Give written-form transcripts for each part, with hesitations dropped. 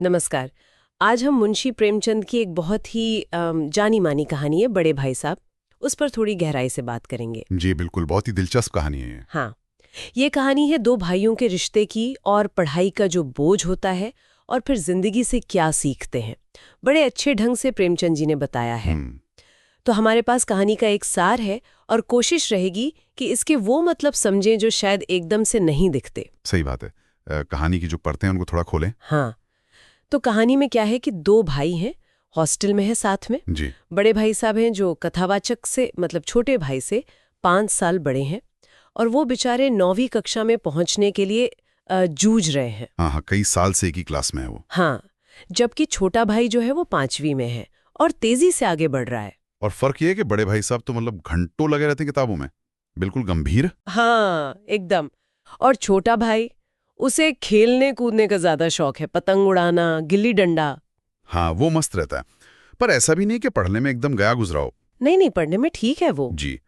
नमस्कार। आज हम मुंशी प्रेमचंद की एक बहुत ही जानी मानी कहानी है बड़े भाई साहब, उस पर थोड़ी गहराई से बात करेंगे। जी बिल्कुल, बहुत ही दिलचस्प कहानी है ये। हाँ, ये कहानी है दो भाइयों के रिश्ते की और पढ़ाई का जो बोझ होता है और फिर जिंदगी से क्या सीखते हैं। बड़े अच्छे ढंग से प्रेमचंद जी ने बताया है। तो हमारे पास कहानी का एक सार है और कोशिश रहेगी कि इसके वो मतलब समझें जो शायद एकदम से नहीं दिखते। सही बात है। कहानी की जो परतें हैं उनको थोड़ा खोलें। हाँ, तो कहानी में क्या है कि दो भाई हैं, हॉस्टल में है साथ में। जी। बड़े भाई साहब हैं जो कथावाचक से मतलब छोटे भाई से 5 साल बड़े हैं और वो बेचारे 9वीं कक्षा में पहुंचने के लिए जूझ रहे हैं। हाँ हाँ, कई साल से एक ही क्लास में है वो। हाँ, जबकि छोटा भाई जो है वो 5वीं में है और तेजी से आगे बढ़ रहा है। और फर्क ये है कि बड़े भाई साहब तो मतलब घंटों लगे रहते हैं किताबों में, बिल्कुल गंभीर। हाँ, एकदम। और छोटा भाई, उसे खेलने कूदने का ज्यादा शौक है, पतंग उड़ाना, गिल्ली डंडा। हाँ, वो मस्त रहता है। पर ऐसा भी नहीं कि पढ़ने में एकदम गया गुजरा हो। नहीं नहीं, पढ़ने में ठीक है वो। जी।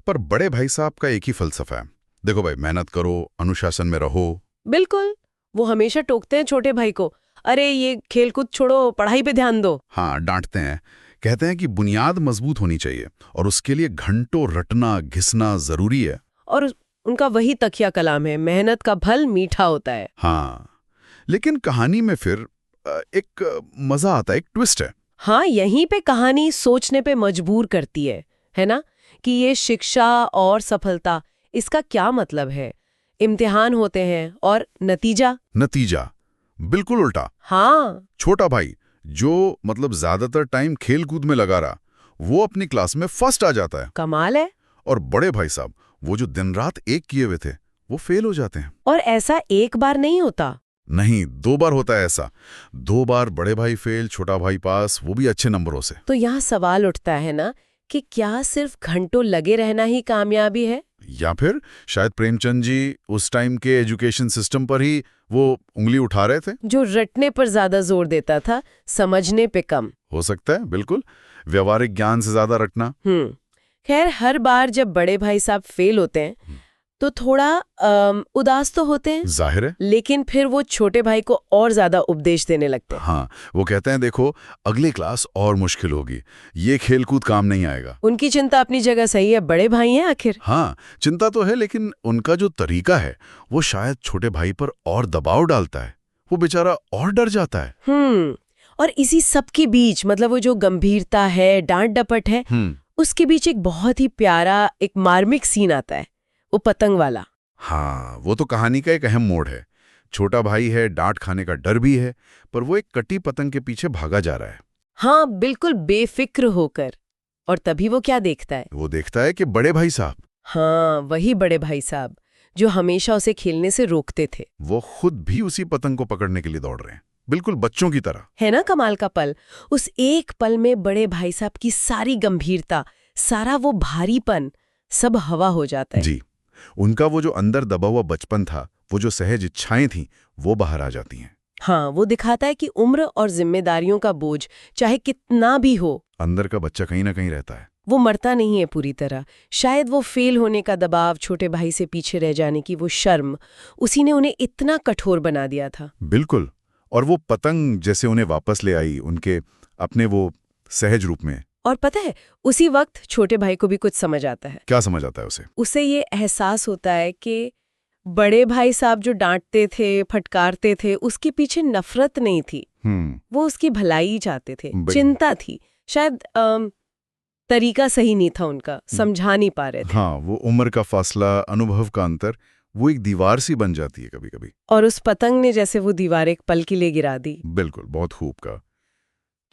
पर बड़े भाई साहब का एक ही फलसफा है, देखो भाई, मेहनत करो, अनुशासन में रहो। बिल्कुल, वो हमेशा टोकते हैं छोटे भाई को, अरे ये खेलकूद छोड़ो, पढ़ाई पे ध्यान दो। हाँ, डांटते हैं, कहते हैं कि बुनियाद मजबूत होनी चाहिए और उसके लिए घंटों रटना घिसना जरूरी है। और उनका वही तकिया कलाम है, मेहनत का फल मीठा होता है। हाँ, लेकिन कहानी में फिर एक मजा आता है, एक ट्विस्ट है। हाँ, यहीं पे कहानी सोचने पे मजबूर करती है ना, कि ये शिक्षा और सफलता, इसका क्या मतलब है। इम्तिहान होते हैं और नतीजा। नतीजा बिल्कुल उल्टा। हाँ, छोटा भाई जो मतलब ज्यादातर टाइम खेल कूद में लगा रहा, वो अपनी क्लास में फर्स्ट आ जाता है। कमाल है। और बड़े भाई साहब, वो जो दिन रात एक किए हुए थे, वो फेल हो जाते हैं। और ऐसा एक बार नहीं होता। नहीं, 2 बार होता है ऐसा। 2 बार बड़े भाई फेल, छोटा भाई पास, वो भी अच्छे नंबरों से। तो यहाँ सवाल उठता है ना कि क्या सिर्फ घंटों लगे रहना ही कामयाबी है। या फिर शायद प्रेमचंद जी उस टाइम के एजुकेशन सिस्टम पर ही वो उंगली उठा रहे थे। जो रटने पर ज्यादा जोर देता था, समझने पे कम। हो सकता है, बिल्कुल। व्यवहारिक ज्ञान से ज्यादा रटना। खैर, हर बार जब बड़े भाई साहब फेल होते हैं तो थोड़ा उदास तो होते हैं, जाहिर है। लेकिन फिर वो छोटे भाई को और ज्यादा उपदेश देने लगते हैं। हाँ, वो कहते हैं देखो, अगली क्लास और मुश्किल होगी, ये खेलकूद काम नहीं आएगा। उनकी चिंता अपनी जगह सही है, बड़े भाई हैं आखिर। हाँ, चिंता तो है, लेकिन उनका जो तरीका है वो शायद छोटे भाई पर और दबाव डालता है। वो बेचारा और डर जाता है। और इसी सब के बीच मतलब वो जो गंभीरता है, डांट डपट है, उसके बीच एक बहुत ही प्यारा, एक मार्मिक सीन आता है, वो पतंग वाला। हाँ, वो तो कहानी का एक अहम मोड़ है। छोटा भाई है, डांट खाने का डर भी है, पर वो एक कटी पतंग के पीछे भागा जा रहा है। हाँ, बिल्कुल बेफिक्र होकर। और तभी वो क्या देखता है? वो देखता है कि बड़े भाई साहब, हाँ, वही बड़े भाई साहब जो हमेशा उसे खेलने से रोकते थे, वो खुद भी उसी पतंग को पकड़ने के लिए दौड़ रहे हैं, बिल्कुल बच्चों की तरह। है ना कमाल का पल। उस एक पल में बड़े भाई साहब की सारी गंभीरता, सारा वो भारीपन, सब हवा हो जाता है। जी, उनका वो जो अंदर दबा हुआ बचपन था, वो जो सहज इच्छाएं थीं, वो बाहर आ जाती हैं। हाँ, वो दिखाता है कि उम्र और जिम्मेदारियों का बोझ चाहे कितना भी हो, अंदर का बच्चा कहीं ना कहीं रहता है। वो मरता नहीं है पूरी तरह। शायद वो फेल होने का दबाव, छोटे भाई से पीछे रह जाने की वो शर्म, उसी ने उन्हें इतना कठोर बना दिया था। बिल्कुल। और वो पतंग जैसे उन्हें वापस ले आई उनके अपने वो सहज रूप में। और पता है, उसी वक्त छोटे भाई को भी कुछ समझ आता है। क्या समझ आता है उसे? उसे ये एहसास होता है कि बड़े भाई साहब जो डांटते थे, फटकारते थे, उसके पीछे नफरत नहीं थी। वो उसकी भलाई चाहते थे, चिंता थी। शायद तरीका सही नहीं था उनका, समझा नहीं पा रहे थे। हाँ, वो उम्र का फासला, अनुभव का अंतर, वो एक दीवार सी बन जाती है कभी कभी। और उस पतंग ने जैसे वो दीवार एक पल के लिए गिरा दी। बिल्कुल, बहुत खूब का।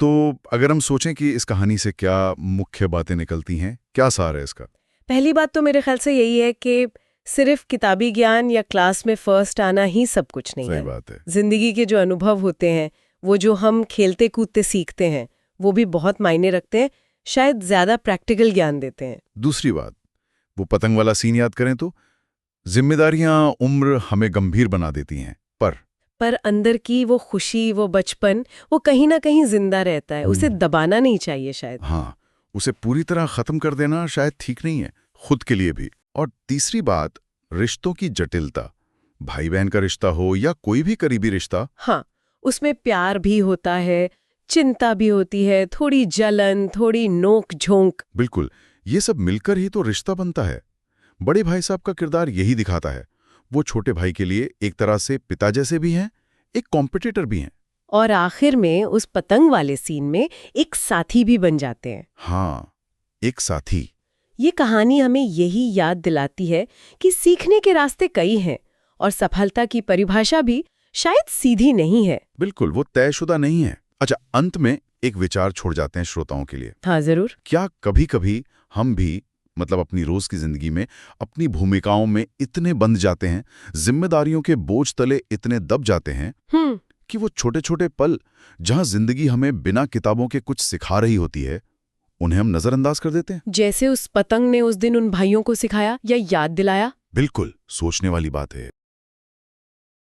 तो अगर हम सोचें कि इस कहानी से क्या मुख्य बातें निकलती हैं, क्या सार है इसका? पहली बात तो मेरे ख्याल से यही है कि सिर्फ किताबी ज्ञान या क्लास में फर्स्ट आना ही सब कुछ नहीं है। सही बात है। जिंदगी के जो अनुभव होते हैं, वो जो हम खेलते कूदते सीखते हैं, वो भी बहुत मायने रखते हैं, शायद ज्यादा प्रैक्टिकल ज्ञान देते हैं। दूसरी बात, वो पतंग वाला सीन याद करें तो जिम्मेदारियां उम्र हमें गंभीर बना देती हैं, पर अंदर की वो खुशी, वो बचपन, वो कहीं ना कहीं जिंदा रहता है। उसे दबाना नहीं चाहिए शायद। हाँ, उसे पूरी तरह खत्म कर देना शायद ठीक नहीं है, खुद के लिए भी। और तीसरी बात, रिश्तों की जटिलता, भाई बहन का रिश्ता हो या कोई भी करीबी रिश्ता। हाँ, उसमें प्यार भी होता है, चिंता भी होती है, थोड़ी जलन, थोड़ी नोक झोंक। बिल्कुल, ये सब मिलकर ही तो रिश्ता बनता है। बड़े भाई साहब का किरदार यही दिखाता है। वो छोटे भाई के लिए एक तरह से पिता जैसे भी हैं, एक कॉम्पिटिटर भी हैं। और आखिर में उस पतंग वाले सीन में एक साथी भी बन जाते हैं। हाँ, एक साथी। ये कहानी हमें यही याद दिलाती है कि सीखने के रास्ते कई हैं और सफलता की परिभाषा भी शायद सीधी नहीं है। बिल्कुल, वो तयशुदा नहीं है। अच्छा, अंत में एक विचार छोड़ जाते हैं श्रोताओं के लिए। हाँ, जरूर। क्या कभी-कभी हम भी अपनी रोज की जिंदगी में अपनी भूमिकाओं में इतने बंध जाते हैं, जिम्मेदारियों के बोझ तले इतने दब जाते हैं कि वो छोटे-छोटे पल जहां जिंदगी हमें बिना किताबों के कुछ सिखा रही होती है, उन्हें हम नजरअंदाज कर देते हैं? जैसे उस पतंग ने उस दिन उन भाइयों को सिखाया या याद दिलाया। बिल्कुल, सोचने वाली बात है।